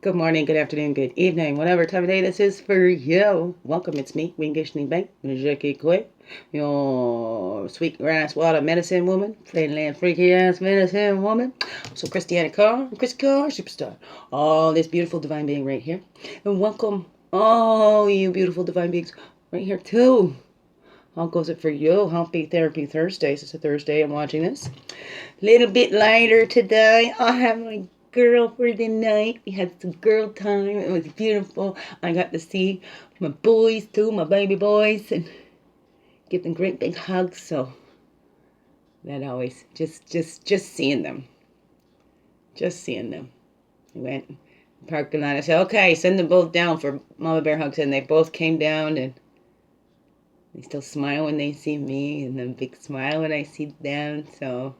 good morning, good afternoon, good evening, whatever time of day this is for you. Welcome, it's me, Wingush, Nibi, Mizikii, your Sweetgrass water medicine woman, Friendland freaky ass medicine woman. So Christianna Chris Car, superstar. All this beautiful divine being right here. And welcome all you beautiful divine beings right here too. How goes it for you? Happy Therapy Thursdays. It's a Thursday. I'm watching this. Little bit lighter today. I have my girl for the night. We had some girl time. It was beautiful. I got to see my boys too, my baby boys, and give them great big hugs. So that always just seeing them. Just seeing them. I went in the parking lot. I said, okay, send them both down for mama bear hugs, and they both came down, and they still smile when they see me, and then big smile when I see them. So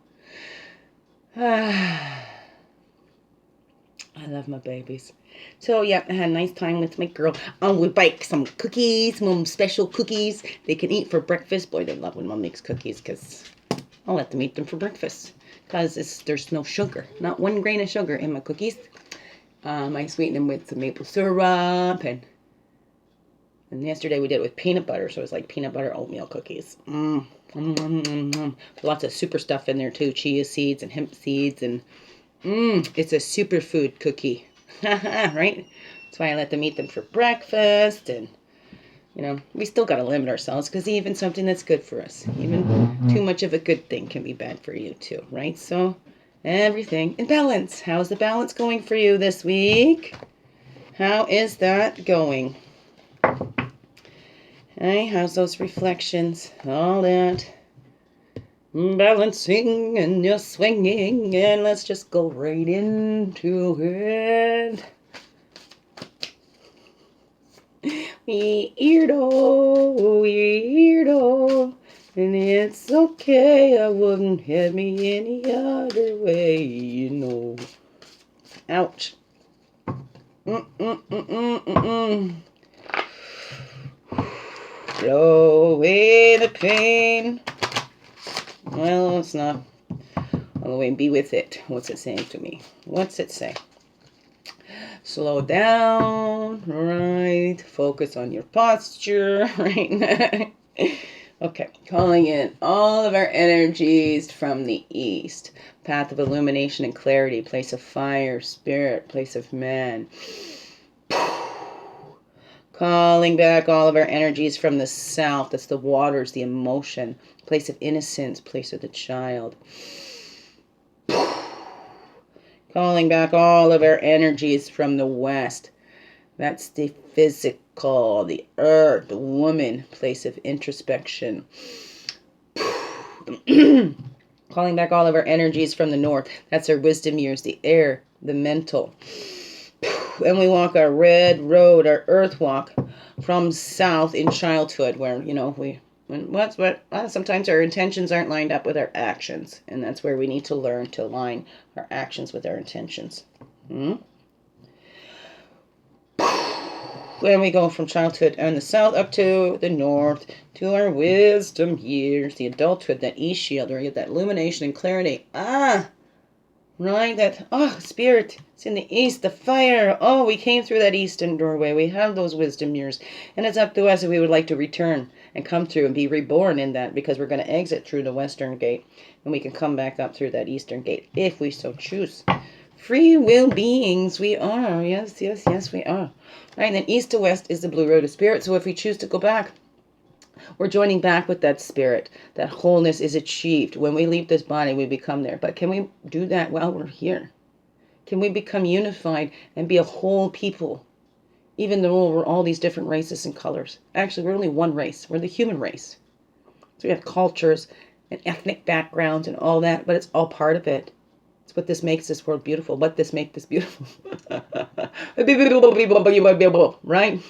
I love my babies. So, yeah, I had a nice time with my girl. We bake some cookies, some special cookies they can eat for breakfast. Boy, they love when Mom makes cookies because I'll let them eat them for breakfast. Because there's no sugar. Not 1 grain of sugar in my cookies. I sweeten them with some maple syrup. And yesterday we did it with peanut butter. So it was like peanut butter oatmeal cookies. Lots of super stuff in there too. Chia seeds and hemp seeds and... it's a superfood cookie, right? That's why I let them eat them for breakfast, and, you know, we still got to limit ourselves, because even something that's good for us, even too much of a good thing can be bad for you too, right? So, everything in balance. How's the balance going for you this week? How is that going? Hey, how's those reflections? All that. Balancing and you're swinging, and let's just go right into it. Weirdo, and it's okay, I wouldn't have me any other way, you know. Ouch. Blow away the pain. Well, it's not all the way. Be with it. What's it saying to me? What's it say? Slow down, right? Focus on your posture, right? Okay, calling in all of our energies from the east. Path of illumination and clarity, place of fire, spirit, place of man. Calling back all of our energies from the south. That's the waters, the emotion. Place of innocence, place of the child. Calling back all of our energies from the west. That's the physical, the earth, the woman, place of introspection. Calling back all of our energies from the north. That's our wisdom years, the air, the mental. And we walk our red road, our earth walk from south in childhood, where, you know, sometimes our intentions aren't lined up with our actions, and that's where we need to learn to align our actions with our intentions. When we go from childhood in the south up to the north, to our wisdom years, the adulthood, that e-shield, where you get that illumination and clarity. Right, that, spirit, it's in the east, the fire. We came through that eastern doorway. We have those wisdom years. And it's up to us if we would like to return and come through and be reborn in that, because we're going to exit through the western gate. And we can come back up through that eastern gate if we so choose. Free will beings we are. Yes, we are. Right, and then east to west is the blue road of spirit. So if we choose to go back, we're joining back with that spirit. That wholeness is achieved. When we leave this body, we become there. But can we do that while we're here? Can we become unified and be a whole people? Even though we're all these different races and colors. Actually, we're only one race. We're the human race. So we have cultures and ethnic backgrounds and all that, but it's all part of it. It's what this makes this world beautiful. What this makes this beautiful. Right?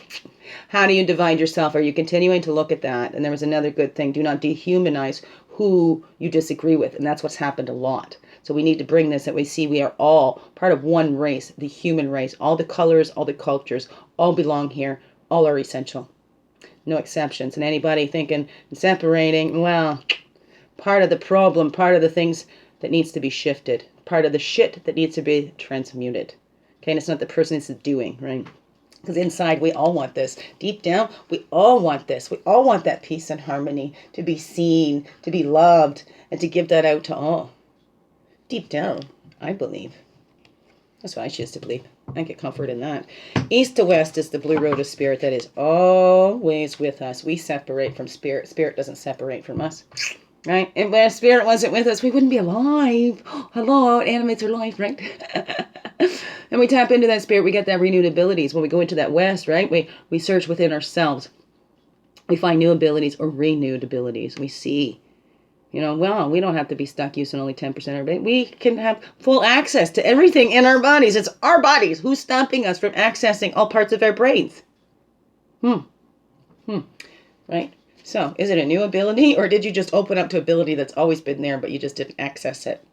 How do you divide yourself? Are you continuing to look at that? And there was another good thing. Do not dehumanize who you disagree with. And that's what's happened a lot. So we need to bring this, that we see we are all part of one race, the human race. All the colors, all the cultures, all belong here. All are essential. No exceptions. And anybody thinking and separating, well, part of the problem, part of the things that needs to be shifted, part of the shit that needs to be transmuted. Okay, and it's not the person, it's the doing, right? Because inside, we all want this. Deep down, we all want this. We all want that peace and harmony, to be seen, to be loved, and to give that out to all. Deep down, I believe. That's what I choose to believe. I get comfort in that. East to west is the blue road of spirit that is always with us. We separate from spirit. Spirit doesn't separate from us. Right? If spirit wasn't with us, we wouldn't be alive. Hello, animates are life, right? And we tap into that spirit, we get that renewed abilities. When we go into that west, right? We search within ourselves. We find new abilities or renewed abilities. We see, well, we don't have to be stuck using only 10% of our brain. We can have full access to everything in our bodies. It's our bodies. Who's stopping us from accessing all parts of our brains? Right? So, is it a new ability, or did you just open up to ability that's always been there, but you just didn't access it?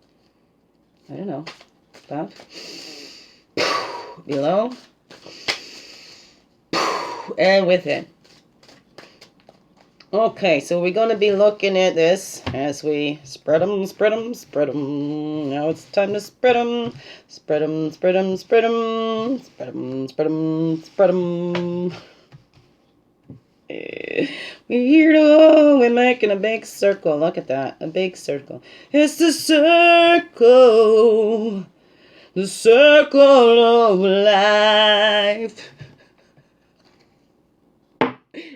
I don't know. Above. Below. And within. Okay, so we're going to be looking at this as we spread them, spread them, spread them. Now it's time to spread them. Spread them, spread them, spread them. Spread them, spread them, spread them. We're making a big circle. Look at that. A big circle. It's the circle. The circle of life.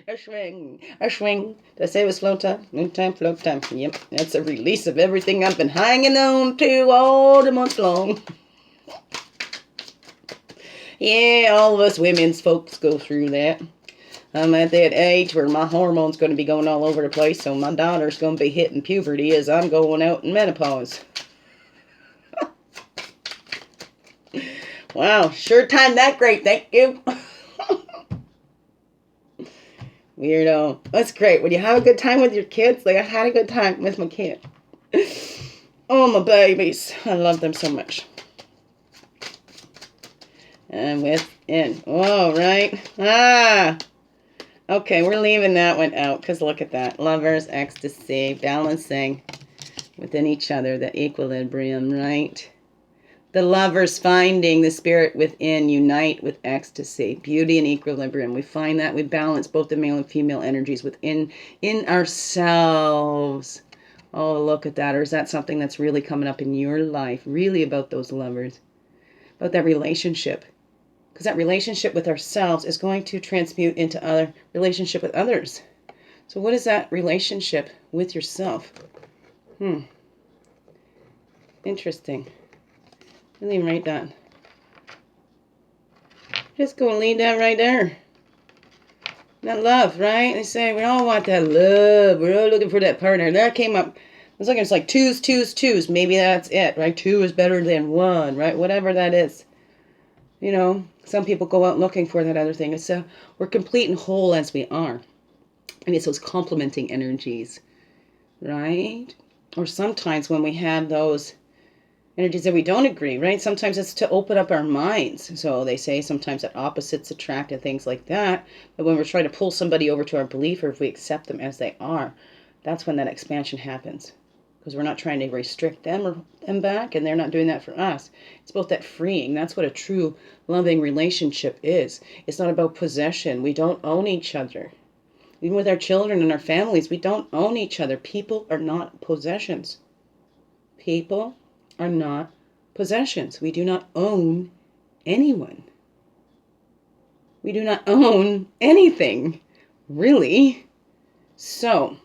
A swing. A swing. Did I say it was flow time? Moon time, flow time. Yep. That's a release of everything I've been hanging on to all the month long. Yeah, all of us women's folks go through that. I'm at that age where my hormones going to be going all over the place, so my daughter's going to be hitting puberty as I'm going out in menopause. Wow, sure timed that great, thank you. Weirdo. That's great. When you have a good time with your kids, like I had a good time with my kid. Oh, my babies. I love them so much. And within. Oh, right. Okay, we're leaving that one out because look at that. Lovers, ecstasy, balancing within each other, the equilibrium, right? The lovers finding the spirit within unite with ecstasy, beauty and equilibrium. We find that we balance both the male and female energies in ourselves. Oh, look at that. Or is that something that's really coming up in your life? Really about those lovers, about that relationship. Because that relationship with ourselves is going to transmute into other relationship with others. So what is that relationship with yourself? Interesting. Really write that. Just go and leave that right there. That love, right? They say we all want that love. We're all looking for that partner. That came up. It's like twos. Maybe that's it, right? 2 is better than 1, right? Whatever that is. Some people go out looking for that other thing. It's we're complete and whole as we are. And it's those complementing energies, right? Or sometimes when we have those energies that we don't agree, right? Sometimes it's to open up our minds. So they say sometimes that opposites attract and things like that. But when we're trying to pull somebody over to our belief, or if we accept them as they are, that's when that expansion happens. Because we're not trying to restrict them or them back, and they're not doing that for us. It's about that freeing. That's what a true loving relationship is. It's not about possession. We don't own each other. Even with our children and our families, we don't own each other. People are not possessions. People are not possessions. We do not own anyone. We do not own anything, really. So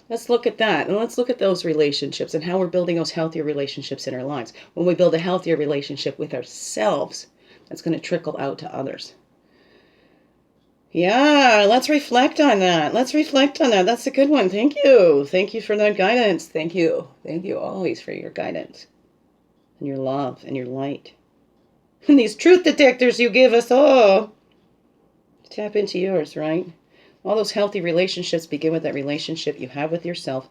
let's look at that, and let's look at those relationships and how we're building those healthier relationships in our lives. When we build a healthier relationship with ourselves, that's going to trickle out to others. Yeah, let's reflect on that. That's a good one. Thank you. Thank you for that guidance. Thank you. Thank you always for your guidance and your love and your light. And these truth detectors you give us, tap into yours, right? All those healthy relationships begin with that relationship you have with yourself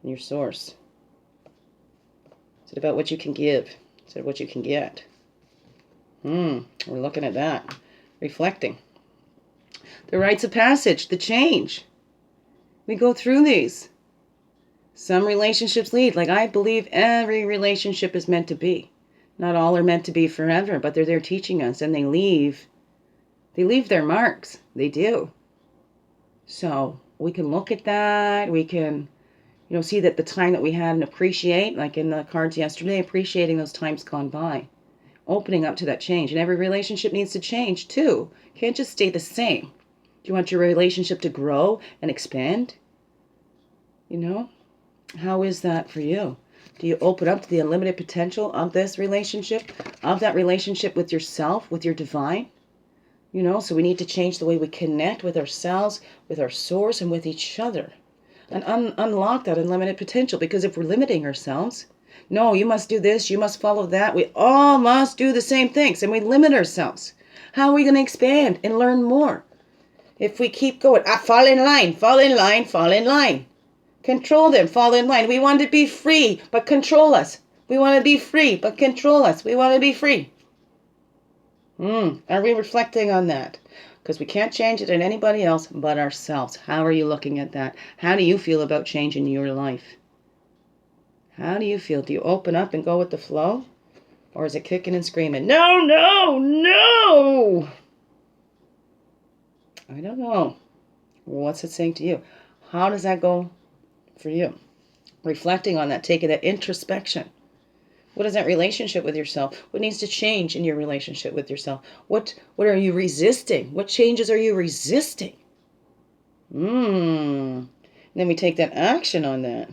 and your source. Is it about what you can give? Is it what you can get? We're looking at that. Reflecting. The rites of passage, the change. We go through these. Some relationships lead. Like I believe every relationship is meant to be. Not all are meant to be forever, but they're there teaching us, and they leave their marks. They do. So we can look at that. We can, see that the time that we had and appreciate, like in the cards yesterday, appreciating those times gone by. Opening up to that change. And every relationship needs to change too. Can't just stay the same. Do you want your relationship to grow and expand? How is that for you? Do you open up to the unlimited potential of this relationship, of that relationship with yourself, with your divine? So we need to change the way we connect with ourselves, with our source, and with each other. And unlock that unlimited potential. Because if we're limiting ourselves, no, you must do this, you must follow that. We all must do the same things, and we limit ourselves. How are we going to expand and learn more? If we keep going, fall in line, fall in line, fall in line. Control them, fall in line. We want to be free, but control us. We want to be free, but control us. We want to be free. Are we reflecting on that? Because we can't change it in anybody else but ourselves. How are you looking at that? How do you feel about change in your life? How do you feel? Do you open up and go with the flow? Or is it kicking and screaming? No, no, no! I don't know. What's it saying to you? How does that go for you? Reflecting on that, taking that introspection. What is that relationship with yourself? What needs to change in your relationship with yourself? What are you resisting? What changes are you resisting? And then we take that action on that.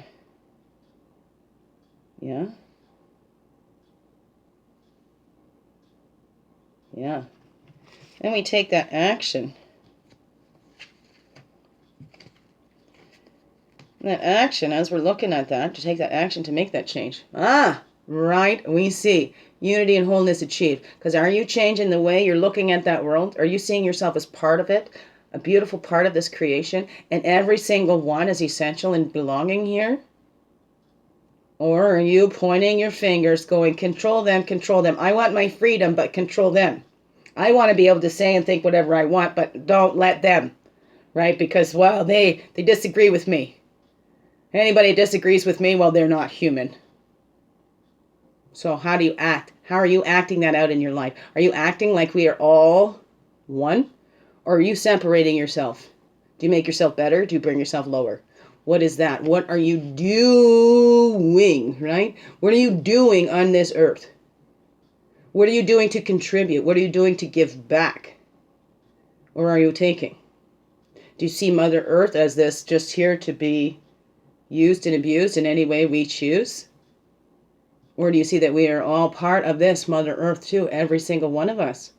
Yeah? Yeah. Then we take that action. That action, as we're looking at that, to take that action to make that change. Right, we see unity and wholeness achieved. Because are you changing the way you're looking at that world? Are you seeing yourself as part of it? A beautiful part of this creation? And every single one is essential in belonging here? Or are you pointing your fingers going, control them, control them. I want my freedom, but control them. I want to be able to say and think whatever I want, but don't let them. Right? Because, well, they disagree with me. Anybody disagrees with me, well, they're not human. So how do you act? How are you acting that out in your life? Are you acting like we are all one? Or are you separating yourself? Do you make yourself better? Do you bring yourself lower? What is that? What are you doing, right? What are you doing on this earth? What are you doing to contribute? What are you doing to give back? Or are you taking? Do you see Mother Earth as this just here to be used and abused in any way we choose? Or do you see that we are all part of this Mother Earth too, every single one of us?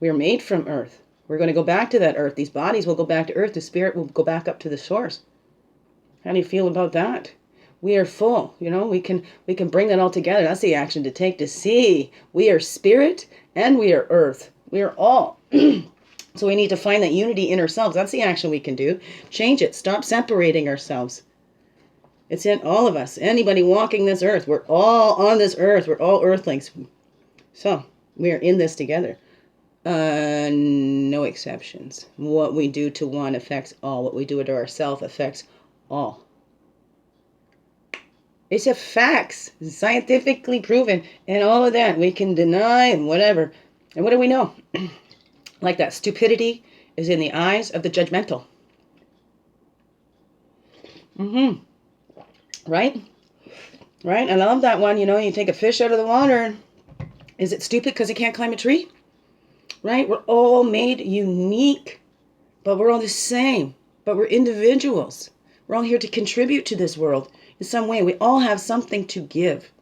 We are made from Earth. We're going to go back to that Earth. These bodies will go back to Earth. The spirit will go back up to the source. How do you feel about that? We are full. We can bring that all together. That's the action to take, to see we are spirit and we are Earth. We are all. So we need to find that unity in ourselves. That's the action we can do. Change it. Stop separating ourselves. It's in all of us. Anybody walking this earth. We're all on this earth. We're all earthlings. So, we are in this together. No exceptions. What we do to one affects all. What we do to ourselves affects all. It's a facts. It's scientifically proven. And all of that. We can deny and whatever. And what do we know? Like that. Stupidity is in the eyes of the judgmental. Right? Right? I love that one. You take a fish out of the water. Is it stupid because it can't climb a tree? Right? We're all made unique. But we're all the same. But we're individuals. We're all here to contribute to this world in some way. We all have something to give.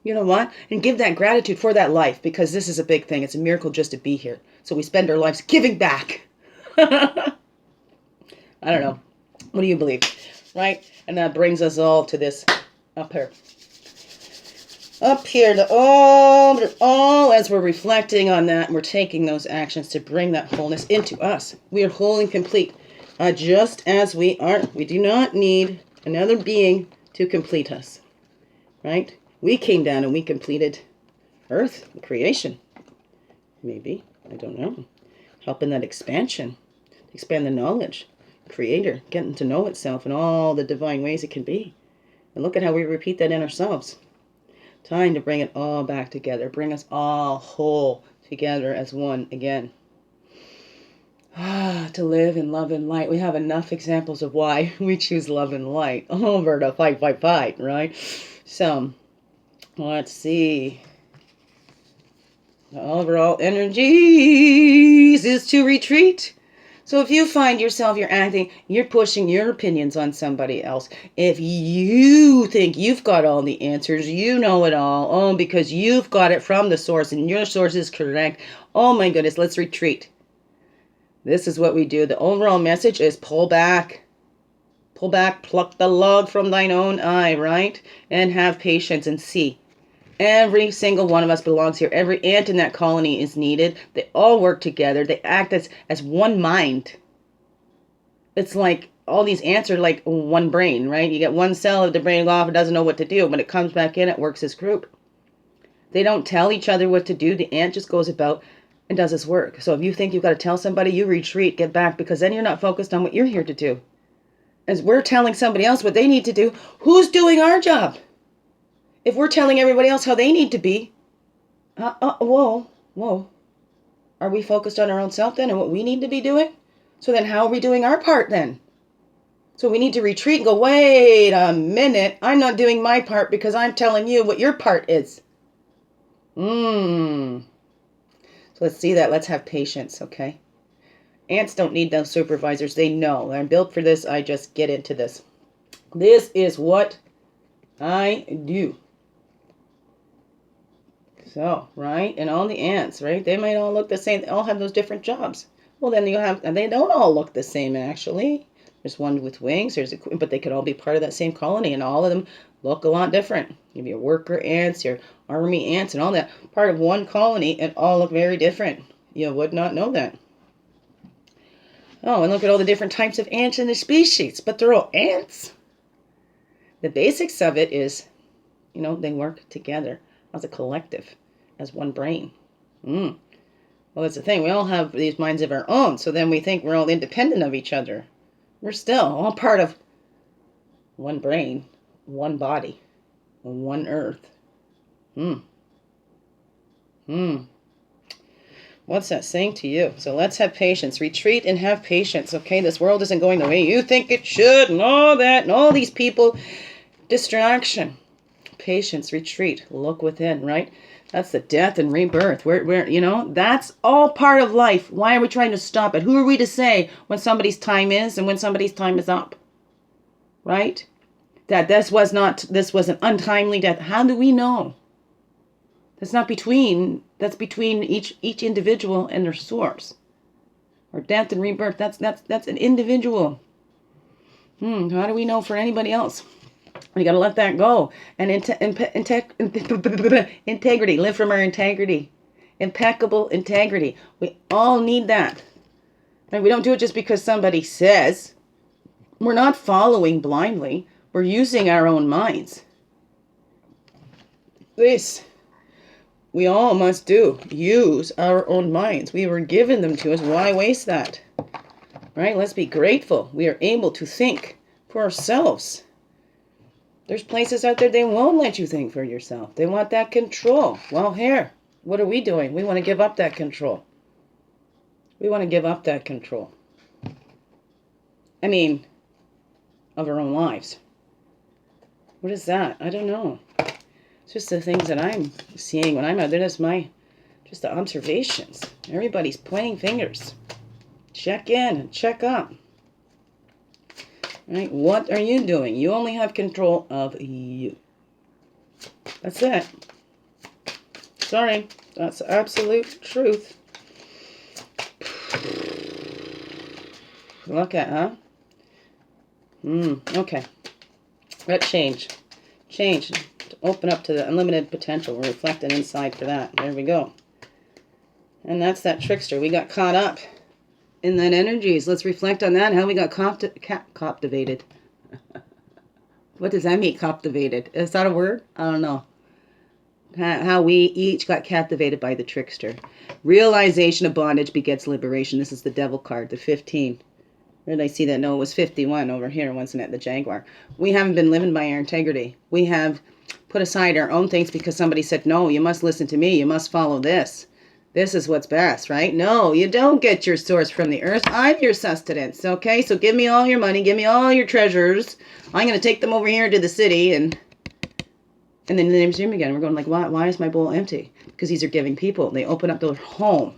You know what? And give that gratitude for that life. Because this is a big thing. It's a miracle just to be here. So we spend our lives giving back. I don't know. What do you believe? Right? And that brings us all to this up here. Up here, to all, as we're reflecting on that, and we're taking those actions to bring that wholeness into us. We are whole and complete, just as we are. We do not need another being to complete us. Right? We came down and we completed Earth, creation. Maybe. I don't know. Helping that expansion. Expand the knowledge. Creator, getting to know itself in all the divine ways it can be. And look at how we repeat that in ourselves. Time to bring it all back together. Bring us all whole together as one again. To live in love and light. We have enough examples of why we choose love and light over the fight, right? So, let's see. The overall energies is to retreat. So if you find yourself, you're pushing your opinions on somebody else. If you think you've got all the answers, you know it all, because you've got it from the source and your source is correct. Oh my goodness, let's retreat. This is what we do. The overall message is pull back. Pull back, pluck the log from thine own eye, right? And have patience and see. Every single one of us belongs here. Every ant in that colony is needed. They all work together. They act as one mind. It's like all these ants are like one brain, right? You get one cell of the brain off, it doesn't know what to do. When it comes back in, it works as group. They don't tell each other what to do. The ant just goes about and does its work. So if you think you've got to tell somebody, you retreat, get back, because then you're not focused on what you're here to do. As we're telling somebody else what they need to do, who's doing our job? If we're telling everybody else how they need to be, whoa. Are we focused on our own self then and what we need to be doing? So then how are we doing our part then? So we need to retreat and go, wait a minute, I'm not doing my part because I'm telling you what your part is. So let's see that. Let's have patience, okay? Ants don't need those supervisors. They know. I'm built for this. I just get into this. This is what I do. So, right? And all the ants, right? They might all look the same. They all have those different jobs. Well, then they don't all look the same, actually. There's one with wings, but they could all be part of that same colony, and all of them look a lot different. You have your worker ants, your army ants, and all that. Part of one colony, and all look very different. You would not know that. Oh, and look at all the different types of ants in the species, but they're all ants. The basics of it is, they work together as a collective, as one brain. Well, that's the thing. We all have these minds of our own, so then we think we're all independent of each other. We're still all part of one brain, one body, one earth. What's that saying to you? So let's have patience. Retreat and have patience, okay? This world isn't going the way you think it should, and all that, and all these people. Distraction. Patience, retreat, look within, right? That's the death and rebirth. That's all part of life. Why are we trying to stop it? Who are we to say when somebody's time is and when somebody's time is up? Right? That this was an untimely death. How do we know? That's between each individual and their source. Or death and rebirth, that's an individual. How do we know for anybody else? We got to let that go. And integrity. Live from our integrity. Impeccable integrity. We all need that. And we don't do it just because somebody says. We're not following blindly. We're using our own minds. This we all must do. Use our own minds. We were given them to us. Why waste that? Right? Let's be grateful. We are able to think for ourselves. There's places out there they won't let you think for yourself. They want that control. Well, here, what are we doing? We want to give up that control. We want to give up that control. Of our own lives. What is that? I don't know. It's just the things that I'm seeing when I'm out there. That's just the observations. Everybody's pointing fingers. Check in and check up. Right? What are you doing? You only have control of you. That's it. Sorry. That's absolute truth. Look at, huh? Okay. Let's change. To open up to the unlimited potential. We're reflecting inside for that. There we go. And that's that trickster. We got caught up in that energies. Let's reflect on that. How we got captivated. What does that mean, captivated? Is that a word? I don't know. How we each got captivated by the trickster. Realization of bondage begets liberation. This is the devil card, the 15. Where did I see that? No, it was 51 over here, wasn't it? The Jaguar. We haven't been living by our integrity. We have put aside our own things because somebody said, no, you must listen to me. You must follow this. This is what's best, right? No, you don't get your source from the earth. I'm your sustenance, okay? So give me all your money. Give me all your treasures. I'm going to take them over here to the city. And then the name's Jim again. We're going like, why is my bowl empty? Because these are giving people. They open up their home.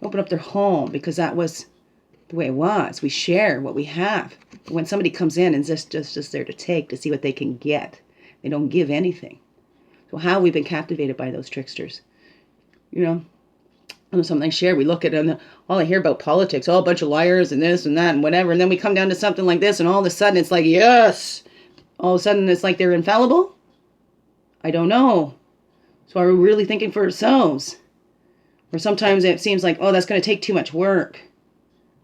Open up their home because that was the way it was. We share what we have. When somebody comes in and just there to take, to see what they can get, they don't give anything. So how have we been captivated by those tricksters? You know, and something I share, we look at and all I hear about politics, all a bunch of liars and this and that and whatever, and then we come down to something like this, and all of a sudden it's like, yes, all of a sudden it's like they're infallible. I don't know. So are we really thinking for ourselves? Or sometimes it seems like, oh, that's going to take too much work.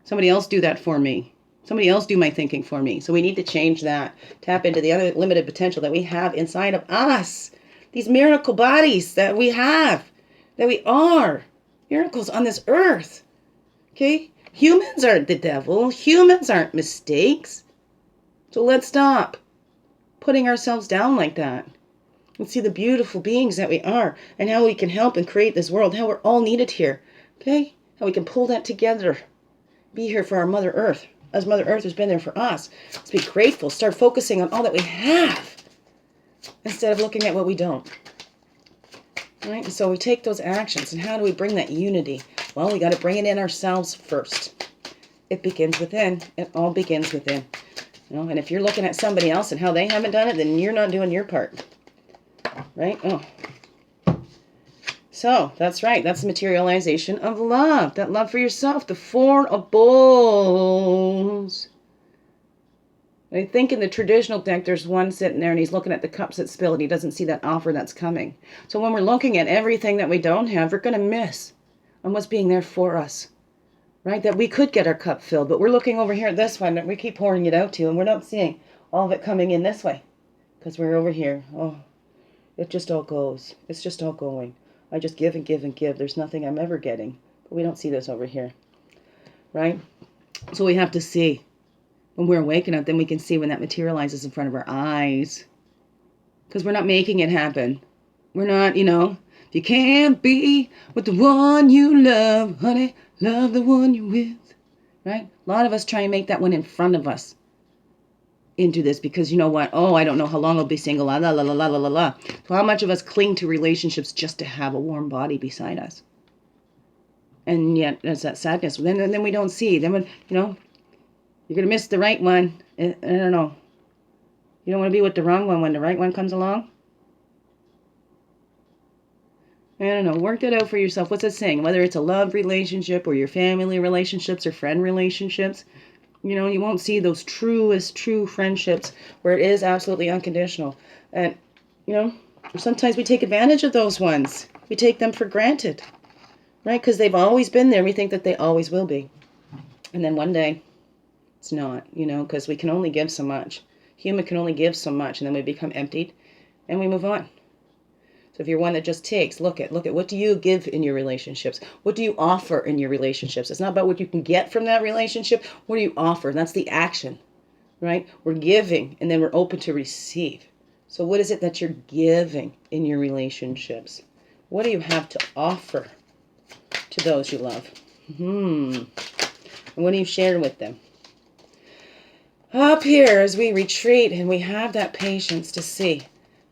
Somebody else do that for me. Somebody else do my thinking for me. So we need to change that. Tap into the unlimited potential that we have inside of us. These miracle bodies that we have. That we are. Miracles on this earth. Okay? Humans aren't the devil. Humans aren't mistakes. So let's stop putting ourselves down like that. And see the beautiful beings that we are. And how we can help and create this world. How we're all needed here. Okay? How we can pull that together. Be here for our Mother Earth. As Mother Earth has been there for us. Let's be grateful. Start focusing on all that we have. Instead of looking at what we don't. Right? And so we take those actions, and how do we bring that unity? Well, we got to bring it in ourselves first. It begins within. It all begins within. You know, and if you're looking at somebody else and how they haven't done it, then you're not doing your part. Right? Oh. So, that's right. That's the materialization of love. That love for yourself. The Four of Bowls. I think in the traditional deck, there's one sitting there and he's looking at the cups that spill and he doesn't see that offer that's coming. So when we're looking at everything that we don't have, we're going to miss on what's being there for us. Right? That we could get our cup filled, but we're looking over here at this one that we keep pouring it out to, and we're not seeing all of it coming in this way. Because we're over here. Oh, it just all goes. It's just all going. I just give and give and give. There's nothing I'm ever getting. But we don't see this over here. Right? So we have to see. When we're awakened up, then we can see when that materializes in front of our eyes. Because we're not making it happen. We're not, you know, if you can't be with the one you love, honey, love the one you're with. Right? A lot of us try and make that one in front of us into this because you know what? Oh, I don't know how long I'll be single. La, la, la, la, la, la, la. So how much of us cling to relationships just to have a warm body beside us? And yet, there's that sadness. Then we don't see. Then, when, you know, you're going to miss the right one. I don't know. You don't want to be with the wrong one when the right one comes along. I don't know. Work that out for yourself. What's it saying? Whether it's a love relationship or your family relationships or friend relationships. You know, you won't see those truest, true friendships where it is absolutely unconditional. And, you know, sometimes we take advantage of those ones. We take them for granted. Right? Because they've always been there. We think that they always will be. And then one day, it's not, you know, because we can only give so much. Human can only give so much, and then we become emptied, and we move on. So if you're one that just takes, look at what do you give in your relationships? What do you offer in your relationships? It's not about what you can get from that relationship. What do you offer? That's the action, right? We're giving, and then we're open to receive. So what is it that you're giving in your relationships? What do you have to offer to those you love? And what do you share with them? Up here as we retreat and we have that patience to see.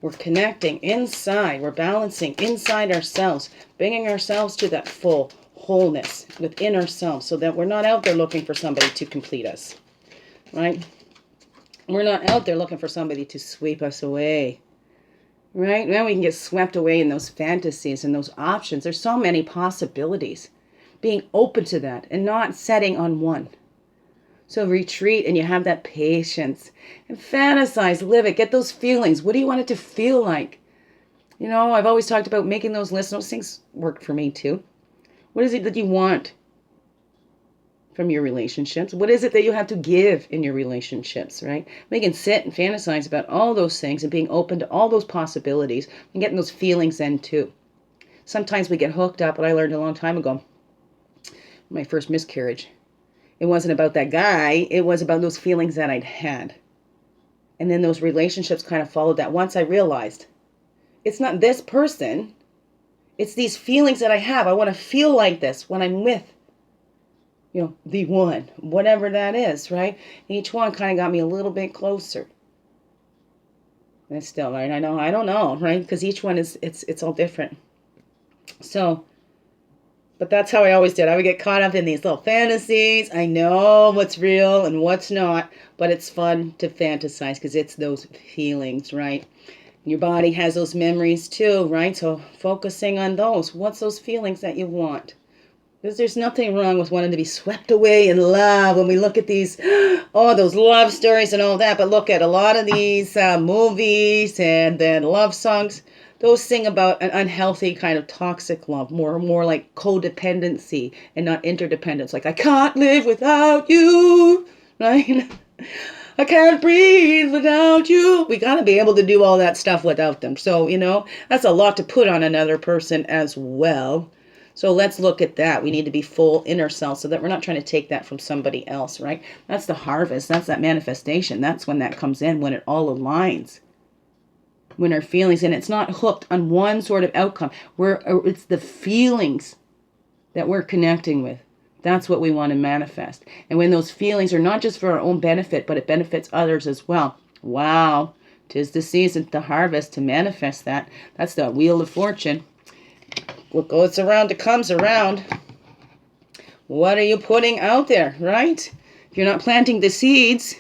We're connecting inside. We're balancing inside ourselves. Bringing ourselves to that full wholeness within ourselves so that we're not out there looking for somebody to complete us. Right? We're not out there looking for somebody to sweep us away. Right? Now we can get swept away in those fantasies and those options. There's so many possibilities. Being open to that and not setting on one. So retreat and you have that patience and fantasize, live it, get those feelings. What do you want it to feel like? You know, I've always talked about making those lists. Those things worked for me too. What is it that you want from your relationships? What is it that you have to give in your relationships, right? We can sit and fantasize about all those things and being open to all those possibilities and getting those feelings in too. Sometimes we get hooked up, and I learned a long time ago, my first miscarriage. It wasn't about that guy. It was about those feelings that I'd had. And then those relationships kind of followed that. Once I realized it's not this person, it's these feelings that I have. I want to feel like this when I'm with, the one, whatever that is, right? Each one kind of got me a little bit closer. And still, right? I don't know, right? Because each one it's all different. So, but that's how I always did. I would get caught up in these little fantasies. I know what's real and what's not, but it's fun to fantasize because it's those feelings, right? Your body has those memories too, right? So focusing on those. What's those feelings that you want? Because there's nothing wrong with wanting to be swept away in love when we look at these, those love stories and all that. But look at a lot of these movies and then love songs. Those sing about an unhealthy kind of toxic love, more like codependency and not interdependence. Like, I can't live without you, right? I can't breathe without you. We got to be able to do all that stuff without them. So, that's a lot to put on another person as well. So let's look at that. We need to be full inner self so that we're not trying to take that from somebody else, right? That's the harvest. That's that manifestation. That's when that comes in, when it all aligns. When our feelings, and it's not hooked on one sort of outcome. It's the feelings that we're connecting with. That's what we want to manifest. And when those feelings are not just for our own benefit, but it benefits others as well. Wow. 'Tis the season to harvest, to manifest that. That's the wheel of fortune. What goes around, it comes around. What are you putting out there, right? If you're not planting the seeds,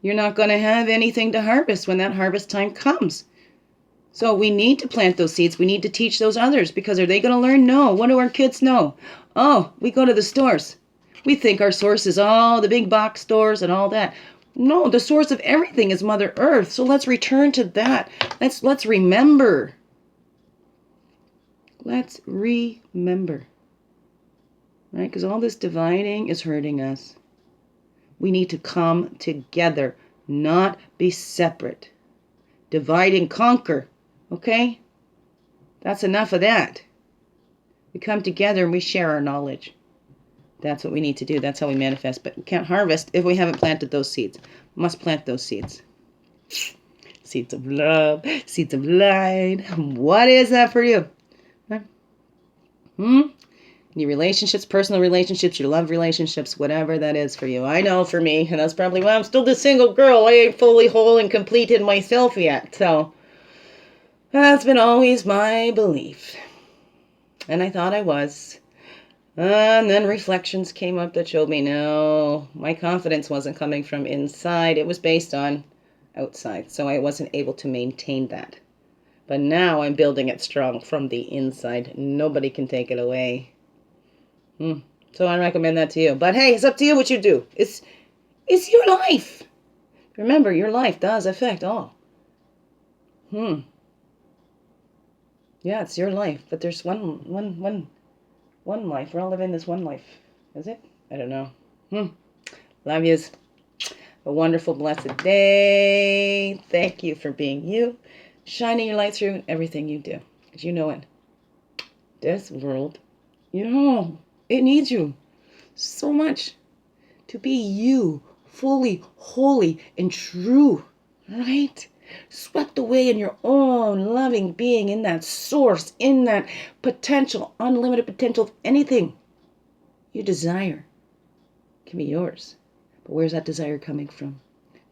you're not going to have anything to harvest when that harvest time comes. So we need to plant those seeds. We need to teach those others, because are they going to learn? No. What do our kids know? Oh, we go to the stores. We think our source is all the big box stores and all that. No, the source of everything is Mother Earth. So let's return to that. Let's remember. Let's remember. Right? Because all this dividing is hurting us. We need to come together, not be separate. Divide and conquer. Okay? That's enough of that. We come together and we share our knowledge. That's what we need to do. That's how we manifest. But we can't harvest if we haven't planted those seeds. We must plant those seeds. Seeds of love, seeds of light. What is that for you? Your relationships, personal relationships, your love relationships, whatever that is for you. I know for me, and that's probably why I'm still the single girl. I ain't fully whole and complete in myself yet. So that's been always my belief. And I thought I was. And then reflections came up that showed me, no, my confidence wasn't coming from inside. It was based on outside. So I wasn't able to maintain that. But now I'm building it strong from the inside. Nobody can take it away. So I recommend that to you. But hey, it's up to you what you do. It's your life. Remember, your life does affect all. Yeah, it's your life. But there's one life. We're all living this one life. Is it? I don't know. Love yous. A wonderful, blessed day. Thank you for being you. Shining your light through everything you do. Because you know it. This world, it needs you so much to be you, fully, holy, and true, right? Swept away in your own loving being, in that source, in that potential, unlimited potential of anything you desire can be yours. But where's that desire coming from?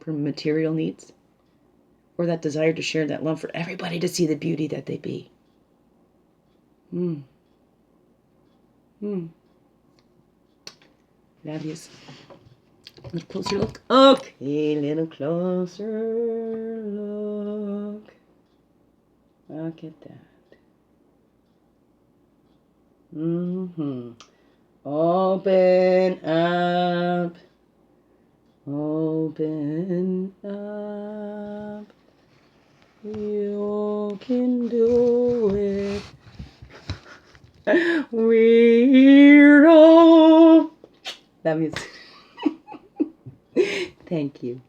From material needs? Or that desire to share that love for everybody to see the beauty that they be? Love yous. A little closer look. Okay, little closer look. Look at that. Open up. Open up. You can do it. Weirdo. Love you. Thank you.